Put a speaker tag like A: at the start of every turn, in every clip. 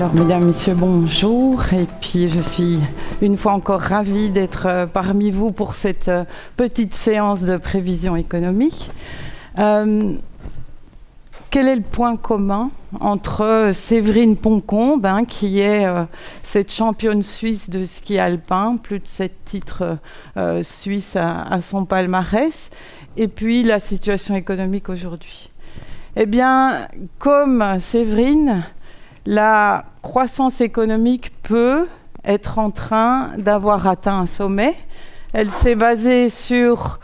A: Alors, mesdames, messieurs, bonjour. Et puis, je suis une fois encore ravie d'être parmi vous pour cette petite séance de prévision économique. Quel est le point commun entre Séverine Poncombe, qui est cette championne suisse de ski alpin, plus de 7 titres suisses à son palmarès, et puis la situation économique aujourd'hui? Eh bien, comme Séverine, la croissance économique peut être en train d'avoir atteint un sommet. Elle s'est basée sur,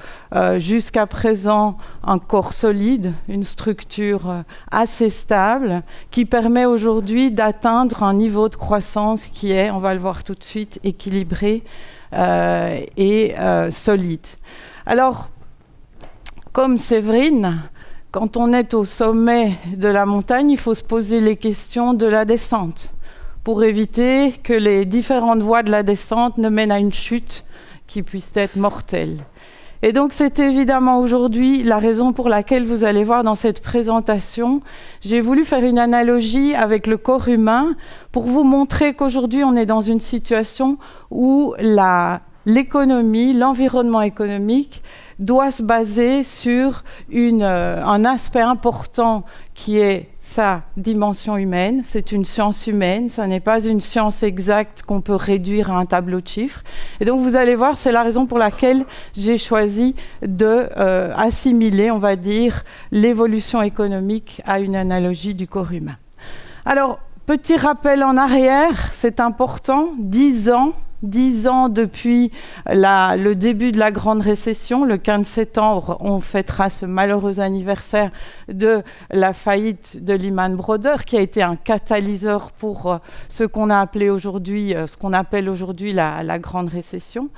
A: jusqu'à présent, un corps solide, une structure assez stable, qui permet aujourd'hui d'atteindre un niveau de croissance qui est, on va le voir tout de suite, équilibré et solide. Alors, comme Séverine, quand on est au sommet de la montagne, il faut se poser les questions de la descente pour éviter que les différentes voies de la descente ne mènent à une chute qui puisse être mortelle. Et donc, c'est évidemment aujourd'hui la raison pour laquelle vous allez voir dans cette présentation, j'ai voulu faire une analogie avec le corps humain pour vous montrer qu'aujourd'hui, on est dans une situation où l'économie, l'environnement économique doit se baser sur un aspect important qui est sa dimension humaine. C'est une science humaine, ça n'est pas une science exacte qu'on peut réduire à un tableau de chiffres. Et donc vous allez voir, c'est la raison pour laquelle j'ai choisi d'assimiler, on va dire, l'évolution économique à une analogie du corps humain. Alors, petit rappel en arrière, c'est important, 10 ans depuis le début de la grande récession, le 15 septembre, on fêtera ce malheureux anniversaire de la faillite de Lehman Brothers, qui a été un catalyseur pour ce qu'on appelle aujourd'hui la grande récession.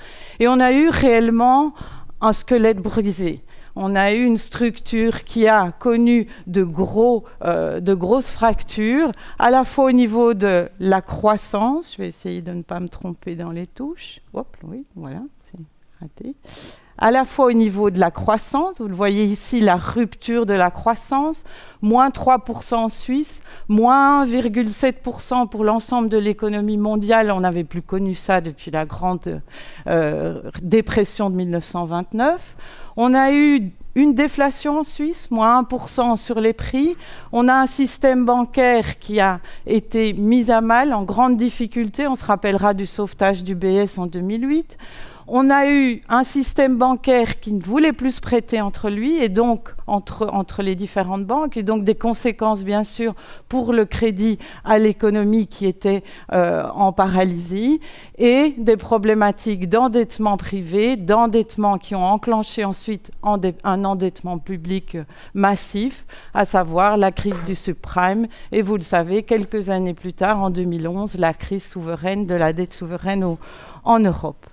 A: Et on a eu réellement un squelette brisé. On a eu une structure qui a connu de grosses fractures, à la fois au niveau de la croissance. Je vais essayer de ne pas me tromper dans les touches. Hop, oui, voilà, c'est raté. À la fois au niveau de la croissance, vous le voyez ici, la rupture de la croissance, moins 3% en Suisse, moins 1,7% pour l'ensemble de l'économie mondiale. On n'avait plus connu ça depuis la grande dépression de 1929. On a eu une déflation en Suisse, moins 1% sur les prix. On a un système bancaire qui a été mis à mal, en grande difficulté. On se rappellera du sauvetage du BS en 2008. On a eu un système bancaire qui ne voulait plus se prêter entre lui et donc entre les différentes banques, et donc des conséquences bien sûr pour le crédit à l'économie qui était en paralysie, et des problématiques d'endettement privé, d'endettement qui ont enclenché ensuite un endettement public massif, à savoir la crise du subprime, et vous le savez, quelques années plus tard, en 2011, la crise souveraine de la dette souveraine en Europe.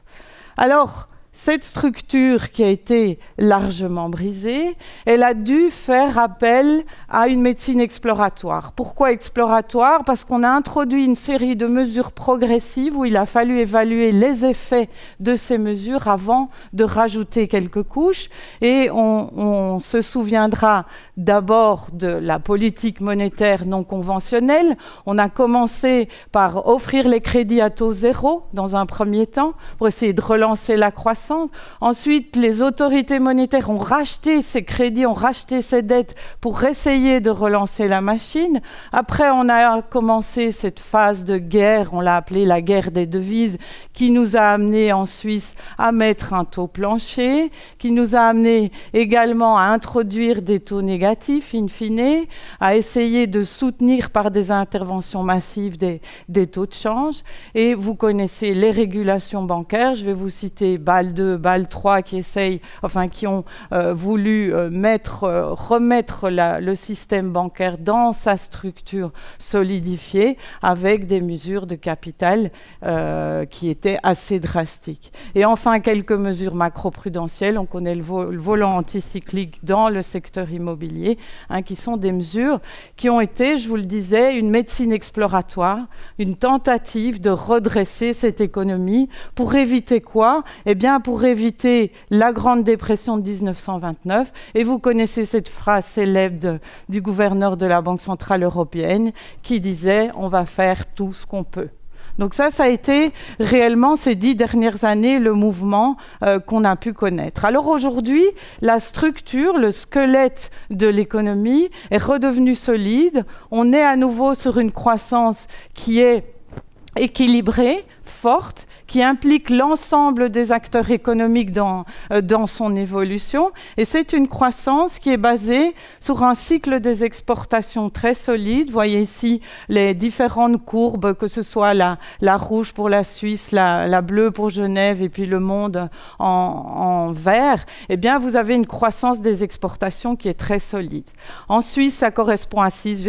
A: Alors, cette structure qui a été largement brisée, elle a dû faire appel à une médecine exploratoire. Pourquoi exploratoire? Parce qu'on a introduit une série de mesures progressives où il a fallu évaluer les effets de ces mesures avant de rajouter quelques couches. Et on se souviendra d'abord de la politique monétaire non conventionnelle. On a commencé par offrir les crédits à taux zéro dans un premier temps pour essayer de relancer la croissance. Ensuite, les autorités monétaires ont racheté ces crédits, ont racheté ces dettes pour essayer de relancer la machine. Après, on a commencé cette phase de guerre, on l'a appelée la guerre des devises, qui nous a amené en Suisse à mettre un taux plancher, qui nous a amené également à introduire des taux négatifs, in fine, à essayer de soutenir par des interventions massives des taux de change. Et vous connaissez les régulations bancaires, je vais vous citer BAL 2, BAL 3 qui ont voulu remettre le système bancaire dans sa structure solidifiée avec des mesures de capital qui étaient assez drastiques. Et enfin, quelques mesures macroprudentielles. On connaît le volant anticyclique dans le secteur immobilier, qui sont des mesures qui ont été, je vous le disais, une médecine exploratoire, une tentative de redresser cette économie pour éviter quoi? Eh bien, pour éviter la Grande Dépression de 1929. Et vous connaissez cette phrase célèbre du gouverneur de la Banque Centrale Européenne qui disait « on va faire tout ce qu'on peut ». Donc ça a été réellement ces 10 dernières années le mouvement qu'on a pu connaître. Alors aujourd'hui, la structure, le squelette de l'économie est redevenu solide. On est à nouveau sur une croissance qui est équilibrée, forte, qui implique l'ensemble des acteurs économiques dans son évolution. Et c'est une croissance qui est basée sur un cycle des exportations très solide. Vous voyez ici les différentes courbes, que ce soit la rouge pour la Suisse, la bleue pour Genève et puis le monde en vert. Eh bien, vous avez une croissance des exportations qui est très solide. En Suisse, ça correspond à 6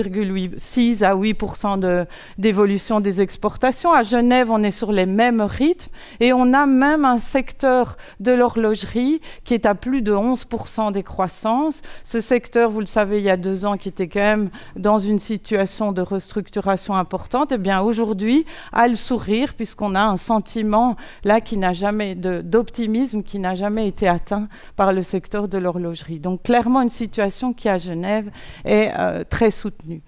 A: à 8% d'évolution des exportations. À Genève, on est sur les mêmes rythmes et on a même un secteur de l'horlogerie qui est à plus de 11% des croissances. Ce secteur, vous le savez, il y a 2 ans, qui était quand même dans une situation de restructuration importante, eh bien aujourd'hui a le sourire puisqu'on a un sentiment là qui n'a jamais d'optimisme qui n'a jamais été atteint par le secteur de l'horlogerie. Donc clairement une situation qui à Genève est très soutenue.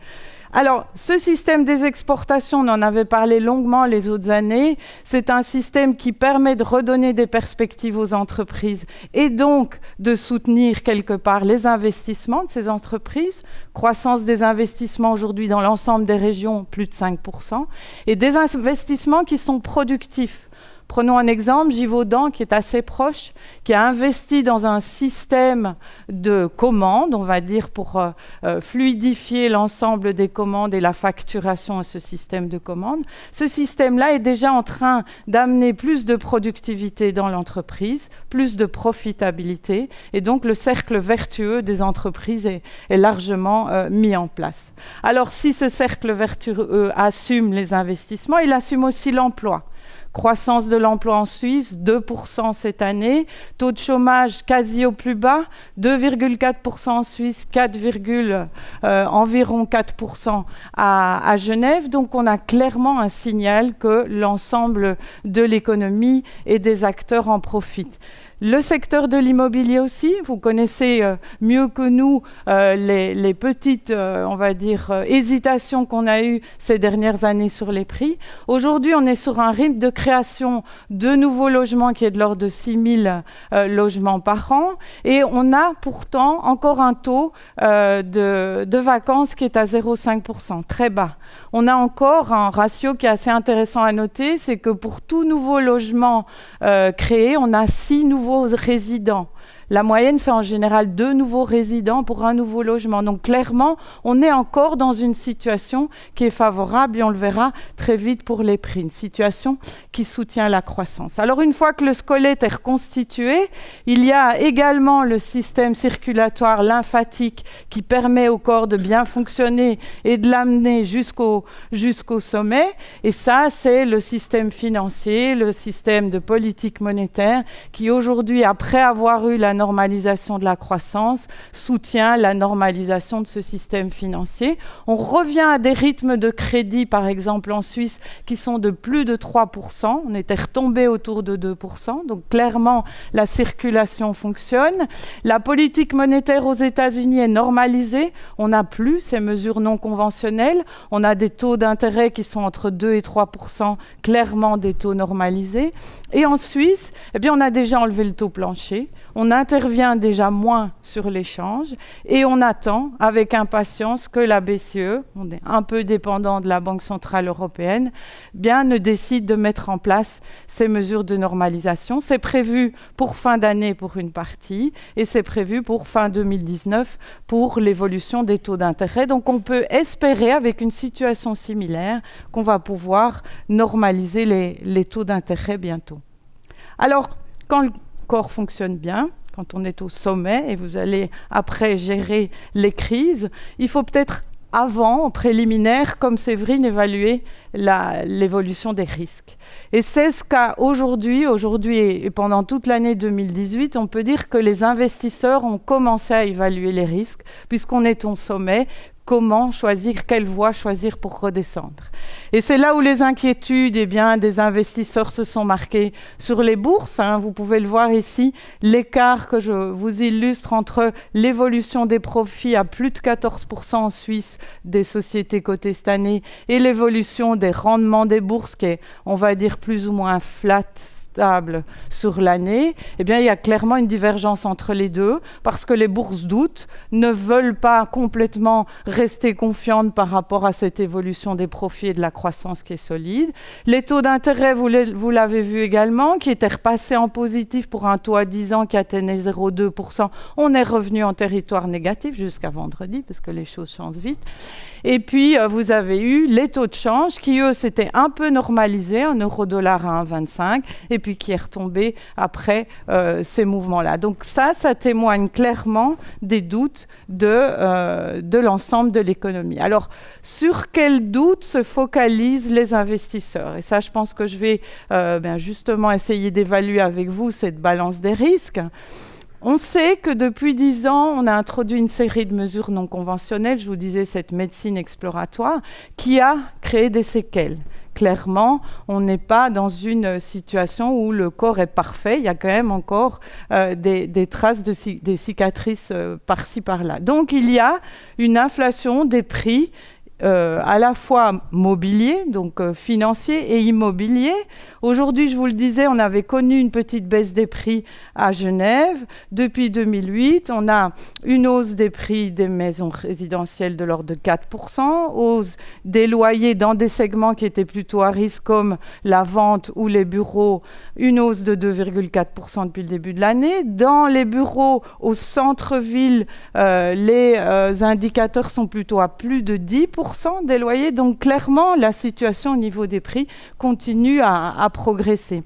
A: Alors, ce système des exportations, on en avait parlé longuement les autres années, c'est un système qui permet de redonner des perspectives aux entreprises et donc de soutenir quelque part les investissements de ces entreprises. Croissance des investissements aujourd'hui dans l'ensemble des régions, plus de 5%, et des investissements qui sont productifs. Prenons un exemple, Givaudan, qui est assez proche, qui a investi dans un système de commandes, on va dire, pour fluidifier l'ensemble des commandes et la facturation à ce système de commandes. Ce système-là est déjà en train d'amener plus de productivité dans l'entreprise, plus de profitabilité, et donc le cercle vertueux des entreprises est largement mis en place. Alors, si ce cercle vertueux assume les investissements, il assume aussi l'emploi. Croissance de l'emploi en Suisse, 2% cette année. Taux de chômage quasi au plus bas, 2,4% en Suisse, environ 4% à Genève. Donc on a clairement un signal que l'ensemble de l'économie et des acteurs en profitent. Le secteur de l'immobilier aussi, vous connaissez mieux que nous les petites, on va dire, hésitations qu'on a eues ces dernières années sur les prix. Aujourd'hui, on est sur un rythme de création de nouveaux logements qui est de l'ordre de 6 000 logements par an. Et on a pourtant encore un taux de vacances qui est à 0,5%, très bas. On a encore un ratio qui est assez intéressant à noter, c'est que pour tout nouveau logement créé, on a 6 nouveaux résidents. La moyenne, c'est en général 2 nouveaux résidents pour un nouveau logement. Donc clairement, on est encore dans une situation qui est favorable et on le verra très vite pour les prix. Une situation qui soutient la croissance. Alors une fois que le squelette est reconstitué, il y a également le système circulatoire lymphatique qui permet au corps de bien fonctionner et de l'amener jusqu'au sommet. Et ça, c'est le système financier, le système de politique monétaire qui aujourd'hui, après avoir eu la normalisation de la croissance, soutient la normalisation de ce système financier. On revient à des rythmes de crédit, par exemple en Suisse, qui sont de plus de 3%. On était retombé autour de 2%. Donc clairement, la circulation fonctionne. La politique monétaire aux États-Unis est normalisée. On n'a plus ces mesures non conventionnelles. On a des taux d'intérêt qui sont entre 2 et 3%, clairement des taux normalisés. Et en Suisse, eh bien, on a déjà enlevé le taux plancher. On intervient déjà moins sur l'échange et on attend avec impatience que la BCE, on est un peu dépendant de la Banque Centrale Européenne, bien ne décide de mettre en place ces mesures de normalisation. C'est prévu pour fin d'année pour une partie et c'est prévu pour fin 2019 pour l'évolution des taux d'intérêt. Donc on peut espérer avec une situation similaire qu'on va pouvoir normaliser les taux d'intérêt bientôt. Alors, quand le corps fonctionne bien, quand on est au sommet et vous allez après gérer les crises, il faut peut-être avant, en préliminaire, comme Séverine, évaluer l'évolution des risques. Et c'est ce qu'a aujourd'hui et pendant toute l'année 2018, on peut dire que les investisseurs ont commencé à évaluer les risques, puisqu'on est au sommet, comment choisir, quelle voie choisir pour redescendre. Et c'est là où les inquiétudes des investisseurs se sont marquées sur les bourses. Vous pouvez le voir ici, l'écart que je vous illustre entre l'évolution des profits à plus de 14% en Suisse des sociétés cotées cette année et l'évolution des rendements des bourses qui est, on va dire, plus ou moins flat, stable sur l'année, il y a clairement une divergence entre les deux parce que les bourses d'août ne veulent pas complètement rester confiantes par rapport à cette évolution des profits et de la croissance qui est solide. Les taux d'intérêt, vous l'avez vu également, qui étaient repassés en positif pour un taux à 10 ans qui atteignait 0,2%. On est revenu en territoire négatif jusqu'à vendredi parce que les choses changent vite. Et puis, vous avez eu les taux de change qui, eux, s'étaient un peu normalisés, un euro-dollar à 1,25, et puis qui est retombé après ces mouvements-là. Donc ça témoigne clairement des doutes de l'ensemble de l'économie. Alors, sur quels doutes se focalisent les investisseurs? Et ça, je pense que je vais justement essayer d'évaluer avec vous cette balance des risques. On sait que depuis 10 ans, on a introduit une série de mesures non conventionnelles, je vous disais cette médecine exploratoire, qui a créé des séquelles. Clairement, on n'est pas dans une situation où le corps est parfait. Il y a quand même encore des traces des cicatrices par-ci, par-là. Donc, il y a une inflation des prix à la fois mobilier, donc financier et immobilier. Aujourd'hui, je vous le disais, on avait connu une petite baisse des prix à Genève. Depuis 2008, on a une hausse des prix des maisons résidentielles de l'ordre de 4%, hausse des loyers dans des segments qui étaient plutôt à risque comme la vente ou les bureaux, une hausse de 2,4% depuis le début de l'année. Dans les bureaux au centre-ville, les indicateurs sont plutôt à plus de 10% des loyers. Donc clairement, la situation au niveau des prix continue à progresser.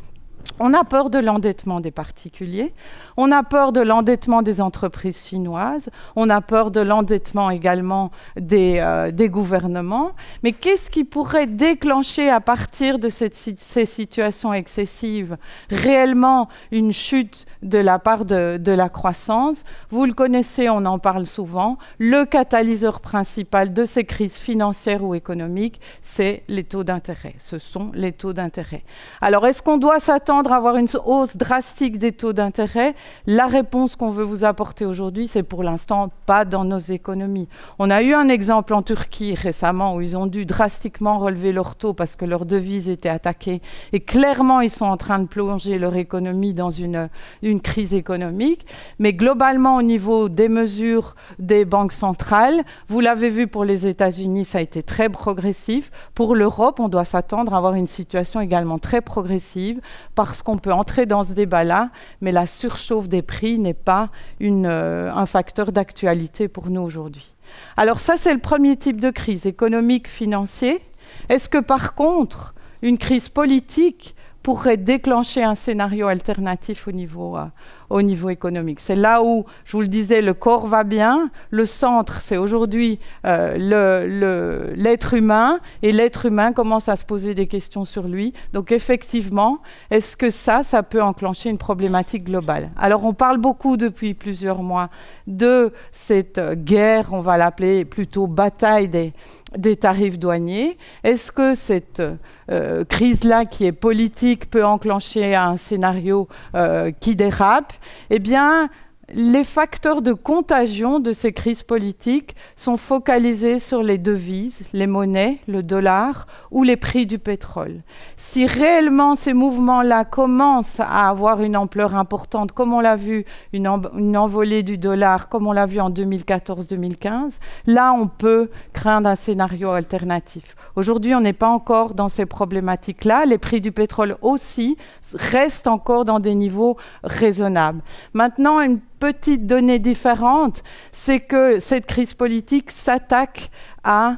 A: On a peur de l'endettement des particuliers, on a peur de l'endettement des entreprises chinoises, on a peur de l'endettement également des gouvernements. Mais qu'est-ce qui pourrait déclencher à partir de ces situations excessives réellement une chute de la part de la croissance? Vous le connaissez, on en parle souvent. Le catalyseur principal de ces crises financières ou économiques, c'est les taux d'intérêt. Ce sont les taux d'intérêt. Alors, est-ce qu'on doit s'attendre à avoir une hausse drastique des taux d'intérêt? La réponse qu'on veut vous apporter aujourd'hui, c'est pour l'instant pas dans nos économies. On a eu un exemple en Turquie récemment où ils ont dû drastiquement relever leurs taux parce que leur devise était attaquée et clairement ils sont en train de plonger leur économie dans une crise économique. Mais globalement au niveau des mesures des banques centrales, vous l'avez vu pour les États-Unis, ça a été très progressif. Pour l'Europe, on doit s'attendre à avoir une situation également très progressive parce qu'on peut entrer dans ce débat-là, mais la surchauffe des prix n'est pas un facteur d'actualité pour nous aujourd'hui. Alors ça, c'est le premier type de crise, économique, financier. Est-ce que par contre, une crise politique pourrait déclencher un scénario alternatif au niveau économique? C'est là où, je vous le disais, le corps va bien, le centre, c'est aujourd'hui l'être humain, et l'être humain commence à se poser des questions sur lui. Donc effectivement, est-ce que ça peut enclencher une problématique globale? Alors on parle beaucoup depuis plusieurs mois de cette guerre, on va l'appeler plutôt bataille des tarifs douaniers. Est-ce que cette crise-là qui est politique peut enclencher un scénario qui dérape? Eh bien, les facteurs de contagion de ces crises politiques sont focalisés sur les devises, les monnaies, le dollar ou les prix du pétrole. Si réellement ces mouvements-là commencent à avoir une ampleur importante, comme on l'a vu, une envolée du dollar, comme on l'a vu en 2014-2015, là on peut craindre un scénario alternatif. Aujourd'hui, on n'est pas encore dans ces problématiques-là. Les prix du pétrole aussi restent encore dans des niveaux raisonnables. Maintenant, une petite donnée différente, c'est que cette crise politique s'attaque à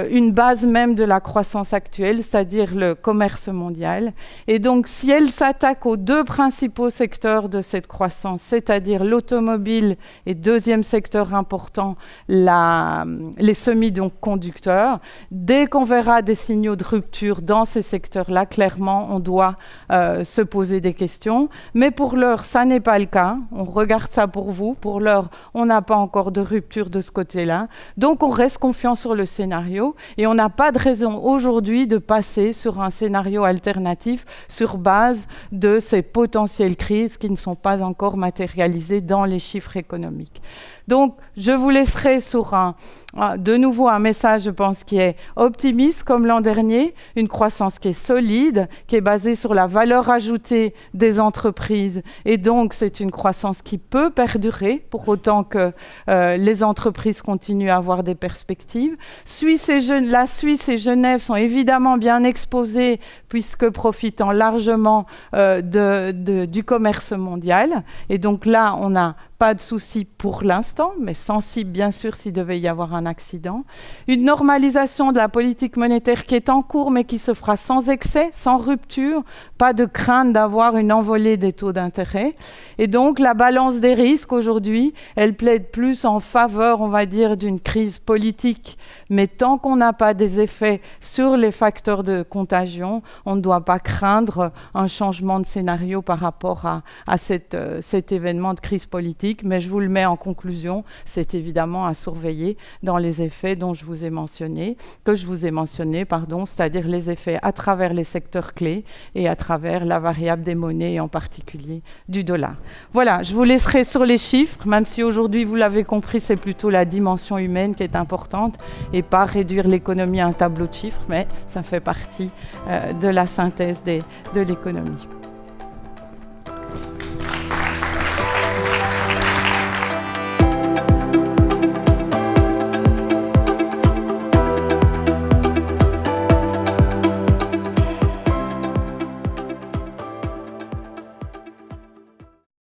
A: une base même de la croissance actuelle, c'est-à-dire le commerce mondial. Et donc, si elle s'attaque aux deux principaux secteurs de cette croissance, c'est-à-dire l'automobile et deuxième secteur important, les semi-conducteurs, dès qu'on verra des signaux de rupture dans ces secteurs-là, clairement, on doit se poser des questions. Mais pour l'heure, ça n'est pas le cas. On regarde ça pour vous. Pour l'heure, on n'a pas encore de rupture de ce côté-là. Donc, on reste confiant sur le scénario et on n'a pas de raison aujourd'hui de passer sur un scénario alternatif sur base de ces potentielles crises qui ne sont pas encore matérialisées dans les chiffres économiques. Donc, je vous laisserai sur de nouveau un message, je pense, qui est optimiste comme l'an dernier, une croissance qui est solide, qui est basée sur la valeur ajoutée des entreprises. Et donc, c'est une croissance qui peut perdurer pour autant que les entreprises continuent à avoir des perspectives. La Suisse et Genève sont évidemment bien exposées puisque profitant largement du commerce mondial. Et donc là, on n'a pas de souci pour l'instant, mais sensible bien sûr s'il devait y avoir un accident. Une normalisation de la politique monétaire qui est en cours, mais qui se fera sans excès, sans rupture, pas de crainte d'avoir une envolée des taux d'intérêt. Et donc la balance des risques aujourd'hui, elle plaide plus en faveur, on va dire, d'une crise politique, mais tant qu'on n'a pas des effets sur les facteurs de contagion, on ne doit pas craindre un changement de scénario par rapport à cet événement de crise politique. Mais je vous le mets en conclusion, c'est évidemment à surveiller dans les effets que je vous ai mentionnés, c'est-à-dire les effets à travers les secteurs clés et à travers la variable des monnaies et en particulier du dollar. Voilà, je vous laisserai sur les chiffres, même si aujourd'hui, vous l'avez compris, c'est plutôt la dimension humaine qui est importante et pas réduire l'économie à un tableau de chiffres, mais ça fait partie de la synthèse de l'économie.